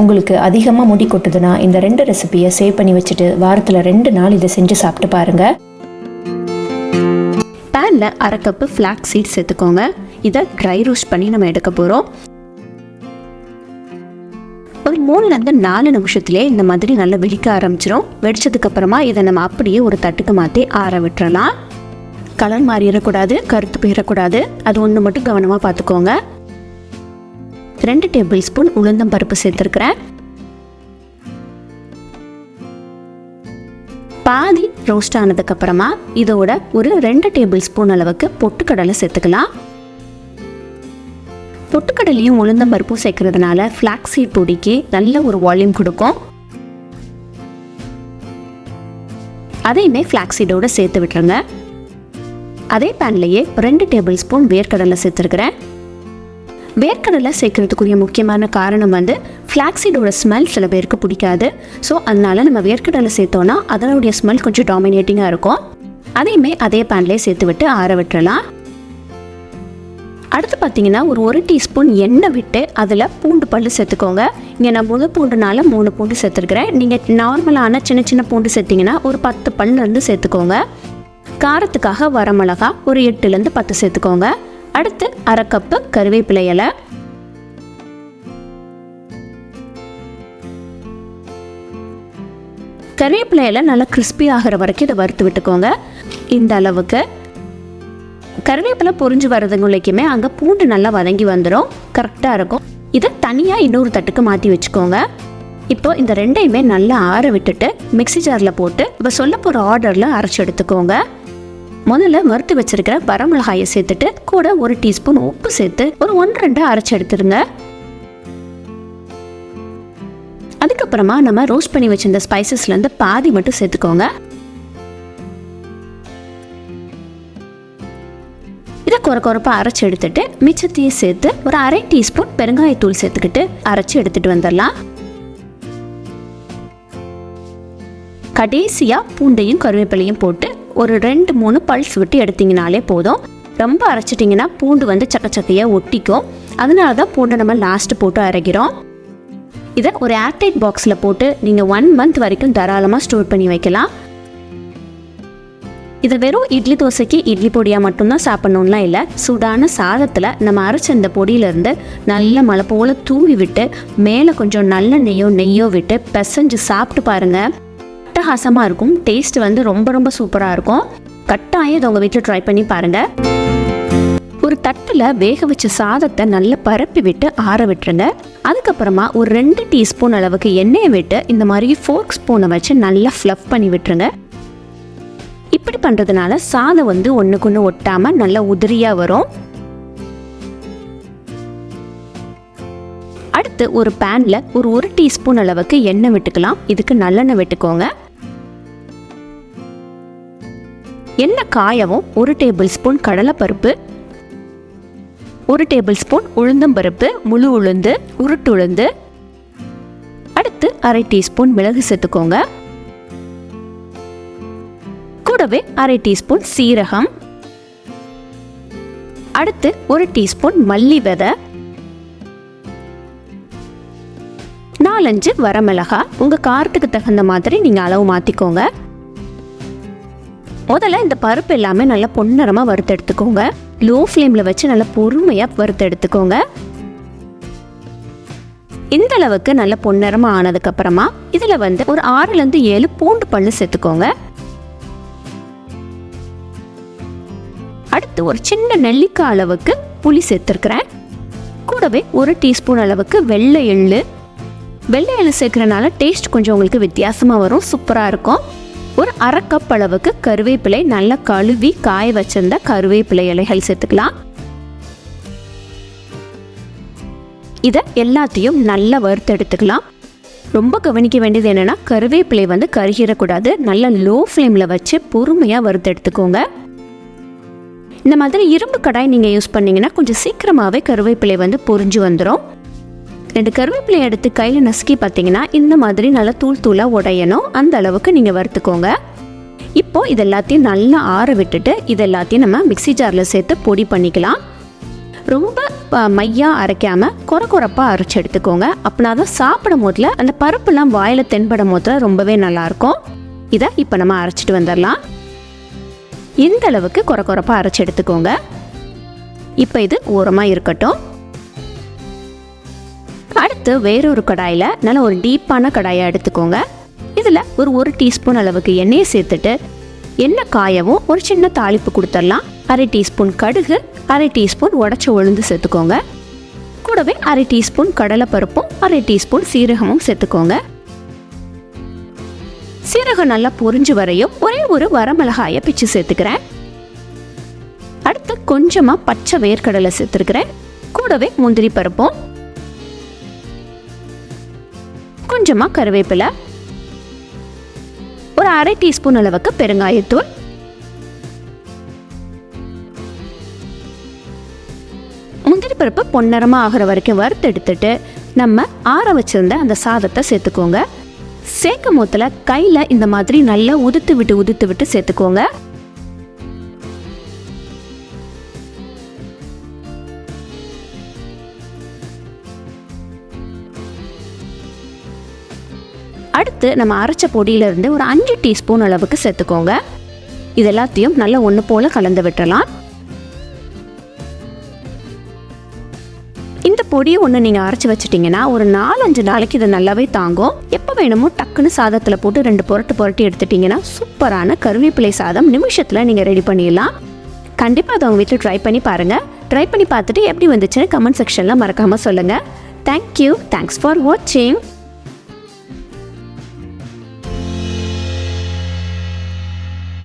உங்களுக்கு அதிகமாக முடி கொட்டுதுன்னா இந்த 2 ரெசிபியை சேவ் பண்ணி வச்சுட்டு வாரத்தில் 2 நாள் இதை செஞ்சு சாப்பிட்டு பாருங்கள். பேனில் 1/2 கப்பு ஃப்ளாக்ஸ் சீட்ஸ் சேர்த்துக்கோங்க. இதை ட்ரை ரோஸ்ட் பண்ணி நம்ம எடுக்க போகிறோம். ஒரு 3லேருந்து 4 நிமிஷத்துலேயே இந்த மாதிரி நல்லா வெடிக்க ஆரம்பிச்சிடும். வெடிச்சதுக்கப்புறமா இதை நம்ம அப்படியே ஒரு தட்டுக்கு மாற்றி ஆற விட்டுறலாம். கலர் மாறிடக்கூடாது, கருத்து போயிடக்கூடாது. அது ஒன்று மட்டும் கவனமாக பார்த்துக்கோங்க. 2 டேபிள் ஸ்பூன் உளுந்தம் பருப்பு சேர்த்துருக்கிறேன். பாதி ரோஸ்ட் ஆனதுக்கப்புறமா இதோட ஒரு 2 டேபிள் ஸ்பூன் அளவுக்கு பொட்டுக்கடலை சேர்த்துக்கலாம். பொட்டுக்கடலையும் உளுந்தம் பருப்பும் சேர்க்கறதுனால ஃப்ளாக்ஸ் சீட் பொடிக்கு நல்ல ஒரு வால்யூம் கொடுக்கும். அதையுமே ஃப்ளாக்ஸ் சீடோட சேர்த்து விட்டுருங்க. அதே பேன்லேயே 2 டேபிள் ஸ்பூன் வேர்க்கடலை சேர்த்துருக்கிறேன். வேர்க்கடலை சேர்க்கறதுக்குரிய முக்கியமான காரணம் ஃப்ளாக்ஸீடோட ஸ்மெல் சில பேருக்கு பிடிக்காது. ஸோ அதனால நம்ம வேர்க்கடலை சேர்த்தோன்னா அதனுடைய ஸ்மெல் கொஞ்சம் டாமினேட்டிங்காக இருக்கும். அதையுமே அதே பேன்லேயே சேர்த்து விட்டு ஆற விட்டுறலாம். அடுத்து பார்த்தீங்கன்னா ஒரு 1 டீஸ்பூன் எண்ணெய் விட்டு அதில் பூண்டு பல் சேர்த்துக்கோங்க. இங்கே நான் முழு பூண்டுனால 3 பூண்டு சேர்த்துருக்கிறேன். நீங்கள் நார்மலான சின்ன சின்ன பூண்டு சேர்த்திங்கன்னா ஒரு 10 பல்லேருந்து சேர்த்துக்கோங்க. காரத்துக்காக வரமிளகா ஒரு 8லேருந்து 10 சேர்த்துக்கோங்க. அடுத்து 1/2 கப்பு கருவேப்பிலை இலை, கருவேப்பிலை இலை நல்லா கிறிஸ்பி ஆகிற வரைக்கும் இதை வறுத்து விட்டுக்கோங்க. இந்த அளவுக்கு கருவேப்பிலை பொரிஞ்சு வர்றதுங்களுக்குமே அங்கே பூண்டு நல்லா வதங்கி வந்துடும், கரெக்டாக இருக்கும். இதை தனியாக இன்னொரு தட்டுக்கு மாற்றி வச்சுக்கோங்க. இப்போ இந்த 2யுமே நல்லா ஆற விட்டுட்டு மிக்ஸி ஜாரில் போட்டு இப்போ சொல்ல போகிற ஆர்டரில் அரைச்சி எடுத்துக்கோங்க. முதல்ல வறுத்து வச்சிருக்கிற வரமிளகாயை சேர்த்துட்டு கூட 1 டீஸ்பூன் உப்பு சேர்த்து ஒரு 1-2 அரைச்சி எடுத்துருங்க. அதுக்கப்புறமா நம்ம ரோஸ்ட் பண்ணி வச்சிருந்த ஸ்பைசஸ்லேருந்து பாதி மட்டும் சேர்த்துக்கோங்க. இதை குறைப்பாக அரைச்சி எடுத்துட்டு மிச்சத்தையும் சேர்த்து ஒரு 1/2 டீஸ்பூன் பெருங்காயத்தூள் சேர்த்துக்கிட்டு அரைச்சி எடுத்துட்டு வந்துடலாம். கடைசியாக பூண்டையும் கருவேப்பிலையும் போட்டு ஒரு 2-3 பல்ஸ் விட்டு எடுத்திங்கனாலே போதும். ரொம்ப அரைச்சிட்டிங்கன்னா பூண்டு சக்கையாக ஒட்டிக்கும். அதனால தான் பூண்டை நம்ம லாஸ்ட்டு போட்டு அரைக்கிறோம். இதை ஒரு ஏர்டைட் பாக்ஸில் போட்டு நீங்கள் 1 மந்த் வரைக்கும் தாராளமாக ஸ்டோர் பண்ணி வைக்கலாம். இதை வெறும் இட்லி தோசைக்கு இட்லி பொடியாக மட்டும்தான் சாப்பிட்ணும்லாம் இல்லை. சூடான சாதத்தில் நம்ம அரைச்ச இந்த பொடியிலேருந்து நல்ல மழை போல் தூவி விட்டு மேலே கொஞ்சம் நல்ல நெய்யோ விட்டு பிசைஞ்சு சாப்பிட்டு பாருங்கள். அட்டகாசமாக இருக்கும். டேஸ்ட் ரொம்ப சூப்பராக இருக்கும். கட்டாயம் இதை உங்கள் வீட்டில் ட்ரை பண்ணி பாருங்கள். ஒரு தட்டில் வேக வச்ச சாதத்தை நல்லா பரப்பி விட்டு ஆற விட்டுருங்க. அதுக்கப்புறமா ஒரு 2 டீஸ்பூன் அளவுக்கு எண்ணெயை விட்டு இந்த மாதிரி ஃபோர்க் ஸ்பூனை வச்சு நல்லா ஃப்ளஃப் பண்ணி விட்டுருங்க. இப்படி பண்ணுறதுனால சாதம் ஒன்றுக்கு ஒன்று ஒட்டாமல் நல்லா உதிரியாக வரும். அடுத்து ஒரு பேனில் ஒரு 1 டீஸ்பூன் அளவுக்கு எண்ணெய் விட்டுக்கலாம். இதுக்கு நல்லெண்ணெய் விட்டுக்கோங்க. எண்ணெய் காயவும் 1 டேபிள் ஸ்பூன் கடலைப்பருப்பு, 1 டேபிள் ஸ்பூன் உளுந்தம்பருப்பு, முழு உளுந்து, உருட்டு உளுந்து, அடுத்து 1/2 டீஸ்பூன் மிளகு சேர்த்துக்கோங்க. கூடவே 1/2 டீஸ்பூன் சீரகம், அடுத்து 1 டீஸ்பூன் மல்லி விதை, 4-5 வரமிளகா. உங்கள் காரத்துக்கு தகுந்த மாதிரி நீங்கள் அளவு மாற்றிக்கோங்க. முதல்ல இந்த பருப்பு எல்லாமே நல்லா பொன்னரமாக வறுத்து எடுத்துக்கோங்க. லோ ஃப்ளேமில் வச்சு நல்லா பொறுமையாக வறுத்து எடுத்துக்கோங்க. இந்த அளவுக்கு நல்ல பொன்னரமாக ஆனதுக்கப்புறமா இதில் ஒரு 6-7 பூண்டு பல்லு சேர்த்துக்கோங்க. அடுத்து ஒரு சின்ன நெல்லிக்காய் அளவுக்கு புளி சேர்த்துருக்கிறேன். கூடவே 1 டீஸ்பூன் அளவுக்கு வெள்ளை எள்ளு சேர்க்கறனால டேஸ்ட் கொஞ்சம் உங்களுக்கு வித்தியாசமாக வரும், சூப்பராக இருக்கும். ஒரு 1/2 கப் அளவுக்கு கருவேப்பிலை நல்லா கழுவி காய வச்சிருந்த கருவேப்பிலை இலைகள் சேர்த்துக்கலாம். இதை எல்லாத்தையும் நல்லா வறுத்து எடுத்துக்கலாம். ரொம்ப கவனிக்க வேண்டியது என்னென்னா கருவேப்பிலை கருகிடக்கூடாது. நல்லா லோ ஃப்ளேமில் வச்சு பொறுமையாக வறுத்து எடுத்துக்கோங்க. இந்த மாதிரி இரும்பு கடாய் நீங்கள் யூஸ் பண்ணிங்கன்னா கொஞ்சம் சீக்கிரமாகவே கருவேப்பிலை பொரிஞ்சு வந்துடும். 2 கருவேப்பிலை எடுத்து கையில் நசுக்கி பார்த்தீங்கன்னா இந்த மாதிரி நல்லா தூளாக உடையணும். அந்த அளவுக்கு நீங்கள் வறுத்துக்கோங்க. இப்போது இது எல்லாத்தையும் நல்லா ஆற விட்டுட்டு இது எல்லாத்தையும் நம்ம மிக்ஸி ஜாரில் சேர்த்து பொடி பண்ணிக்கலாம். ரொம்ப மையாக அரைக்காமல் குறப்பாக அரைச்சி எடுத்துக்கோங்க. அப்படின்னா தான் சாப்பிடும் போதில் அந்த பருப்புலாம் வாயில் தென்படும் போதில் ரொம்பவே நல்லாயிருக்கும். இதை இப்போ நம்ம அரைச்சிட்டு வந்துடலாம். இந்த அளவுக்கு குறப்பாக அரைச்சி எடுத்துக்கோங்க. இப்போ இது ஓரமாக இருக்கட்டும். அடுத்து வேறொரு கடாயில் நல்ல ஒரு டீப்பான கடாயை எடுத்துக்கோங்க. இதில் ஒரு டீஸ்பூன் அளவுக்கு எண்ணெயை சேர்த்துட்டு எண்ணெய் காயவும் ஒரு சின்ன தாளிப்பு கொடுத்துடலாம். 1/2 டீஸ்பூன் கடுகு, 1/2 டீஸ்பூன் உடச்ச உளுந்து சேர்த்துக்கோங்க. கூடவே 1/2 டீஸ்பூன் கடலைப்பருப்பும் 1/2 டீஸ்பூன் சீரகமும் சேர்த்துக்கோங்க. சீரகம் நல்லா பொரிஞ்சு வரையும் ஒரே ஒரு வரமிளகாயை பிச்சு சேர்த்துக்கிறேன். அடுத்து கொஞ்சமாக பச்சை வேர்க்கடலை சேர்த்துருக்கிறேன். கூடவே முந்திரி பருப்பும், கொஞ்சமாக கருவேப்பிலை, ஒரு 1/2 டீஸ்பூன் அளவுக்கு பெருங்காயத்தூள், முந்திரி பருப்பு பொன்னரமாக ஆகிற வரைக்கும் வறுத்து எடுத்துட்டு நம்ம ஆற வச்சிருந்த அந்த சாதத்தை சேர்த்துக்கோங்க. சேர்க்கும் போதில் கையில் இந்த மாதிரி நல்லா உதுத்து விட்டு சேர்த்துக்கோங்க. அடுத்து நம்ம அரைச்ச பொடியிலிருந்து ஒரு 5 டீஸ்பூன் அளவுக்கு சேர்த்துக்கோங்க. இது எல்லாத்தையும் நல்லா ஒன்று போல் கலந்து விட்டுறலாம். இந்த பொடியை ஒன்று நீங்கள் அரைச்சி வச்சிட்டிங்கன்னா ஒரு 4-5 நாளைக்கு இது நல்லாவே தாங்கும். எப்போ வேணுமோ டக்குன்னு சாதத்தில் போட்டு 2 புரட்டி எடுத்துட்டிங்கன்னா சூப்பரான கருவேப்பிலை சாதம் நிமிஷத்தில் நீங்கள் ரெடி பண்ணிடலாம். கண்டிப்பாக அதை உங்கள் வீட்டில் ட்ரை பண்ணி பாருங்கள். ட்ரை பண்ணி பார்த்துட்டு எப்படி வந்துச்சுன்னு கமெண்ட் செக்ஷனில் மறக்காமல் சொல்லுங்கள். தேங்க்யூ. தேங்க்ஸ் ஃபார் வாட்சிங்.